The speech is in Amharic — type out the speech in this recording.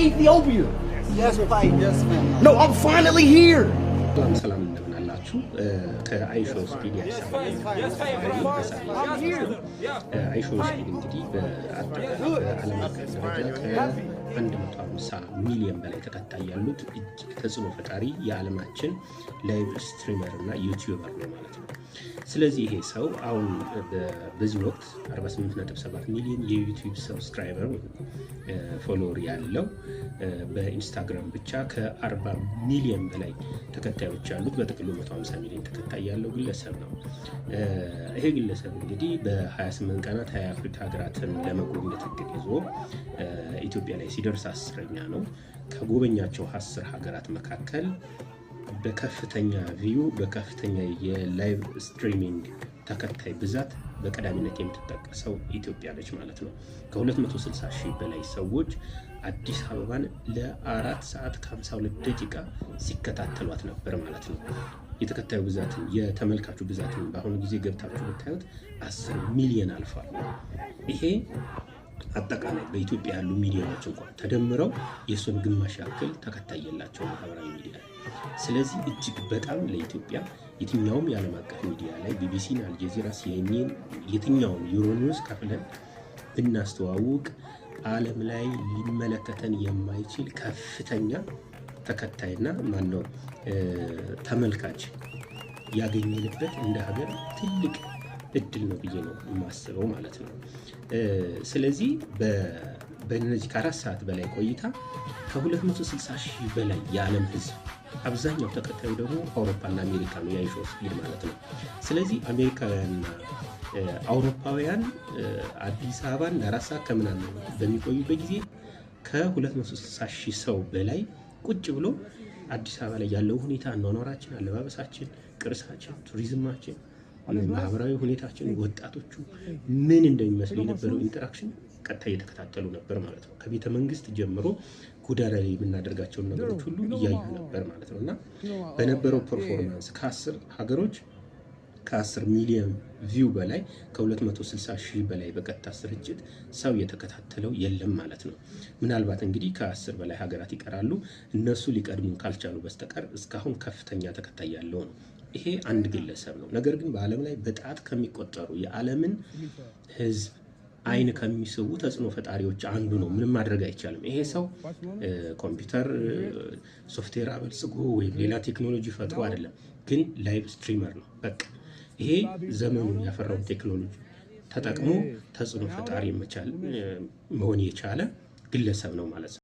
Ethiopia. Yes, fight. Yes, man. No, I'm finally here. ሰላም እንደምን አላችሁ? ከአይሾ ስፒድ ያሳያል። አይሾ ስፒድ እንግዲህ በአጠቃላይ በዓለም አቀፍ ደረጃ ከ150 ሚሊዮን በላይ ተከታይ ያሉት እጅግ ተጽዕኖ ፈጣሪ የዓለማችን ላይቭ ስትሪመር እና ዩቲዩበር ነው ማለት ነው። ስለዚህ ይሄ ሰው አሁን በዚህ ወቅት 48.7 ሚሊዮን የዩቲዩብ ሰብስክራይበር ፎሎወር ያለው በኢንስታግራም ብቻ ከ40 ሚሊዮን በላይ ተከታዮች ያሉት በጥቅሉ 150 ሚሊዮን ተከታይ ያለው ግለሰብ ነው። ይሄ ግለሰብ እንግዲህ በ28 ቀናት 20 አፍሪካ ሀገራትን ለመጎብኘት እቅድ ይዞ ኢትዮጵያ ላይ ሲደርስ 10ኛ ነው። ከጎበኛቸው 10 ሀገራት መካከል በከፍተኛ ቪው በከፍተኛ የላይቭ ስትሪሚንግ ተከታይ ብዛት በቀዳሚነት የምትጠቀሰው ኢትዮጵያ ነች ማለት ነው። ከ260 ሺህ በላይ ሰዎች አዲስ አበባን ለ4 ሰዓት ከ52 ደቂቃ ሲከታተሏት ነበር ማለት ነው። የተከታዩ ብዛትን የተመልካቹ ብዛትን በአሁኑ ጊዜ ገብታችሁ ብታዩት 10 ሚሊዮን አልፏል። ይሄ አጠቃላይ በኢትዮጵያ ያሉ ሚዲያዎች እንኳን ተደምረው የሱን ግማሽ ያክል ተከታይ የላቸው ማህበራዊ ሚዲያ። ስለዚህ እጅግ በጣም ለኢትዮጵያ የትኛውም የዓለም አቀፍ ሚዲያ ላይ ቢቢሲን፣ አልጀዚራ፣ ሲኤንኤን የትኛውን ዩሮኒውስ ከፍለን ብናስተዋውቅ ዓለም ላይ ሊመለከተን የማይችል ከፍተኛ ተከታይና ማነው ተመልካች ያገኘንበት እንደ ሀገር ትልቅ እድል ነው ብዬ ነው የማስበው ማለት ነው። ስለዚህ በእነዚህ ከ4 ሰዓት በላይ ቆይታ ከ260 ሺህ በላይ የዓለም ህዝብ አብዛኛው ተከታዩ ደግሞ አውሮፓና አሜሪካ ነው የአይሾ ስፒድ ማለት ነው። ስለዚህ አሜሪካውያንና አውሮፓውያን አዲስ አበባን ለ4 ሰዓት ከምናምን በሚቆዩበት ጊዜ ከ260 ሺህ ሰው በላይ ቁጭ ብሎ አዲስ አበባ ላይ ያለው ሁኔታ፣ አኗኗራችን፣ አለባበሳችን፣ ቅርሳችን፣ ቱሪዝማችን፣ ማህበራዊ ሁኔታችን፣ ወጣቶቹ ምን እንደሚመስል የነበረው ኢንተራክሽን ቀጥታ እየተከታተሉ ነበር ማለት ነው። ከቤተ መንግስት ጀምሮ ጎዳና ላይ የምናደርጋቸውን ነገሮች ሁሉ እያዩ ነበር ማለት ነው። እና በነበረው ፐርፎርማንስ ከ10 ሀገሮች ከ10 ሚሊዮን ቪው በላይ ከ260 ሺህ በላይ በቀጥታ ስርጭት ሰው የተከታተለው የለም ማለት ነው። ምናልባት እንግዲህ ከ10 በላይ ሀገራት ይቀራሉ። እነሱ ሊቀድሙ ካልቻሉ በስተቀር እስካሁን ከፍተኛ ተከታይ ያለው ነው። ይሄ አንድ ግለሰብ ነው። ነገር ግን በዓለም ላይ በጣት ከሚቆጠሩ የዓለምን ህዝብ አይን ከሚስቡ ተጽዕኖ ፈጣሪዎች አንዱ ነው። ምንም ማድረግ አይቻልም። ይሄ ሰው ኮምፒውተር ሶፍትዌር አበልጽጎ ወይም ሌላ ቴክኖሎጂ ፈጥሮ አይደለም፣ ግን ላይቭ ስትሪመር ነው። በቃ ይሄ ዘመኑ ያፈራውን ቴክኖሎጂ ተጠቅሞ ተጽዕኖ ፈጣሪ መሆን የቻለ ግለሰብ ነው ማለት ነው።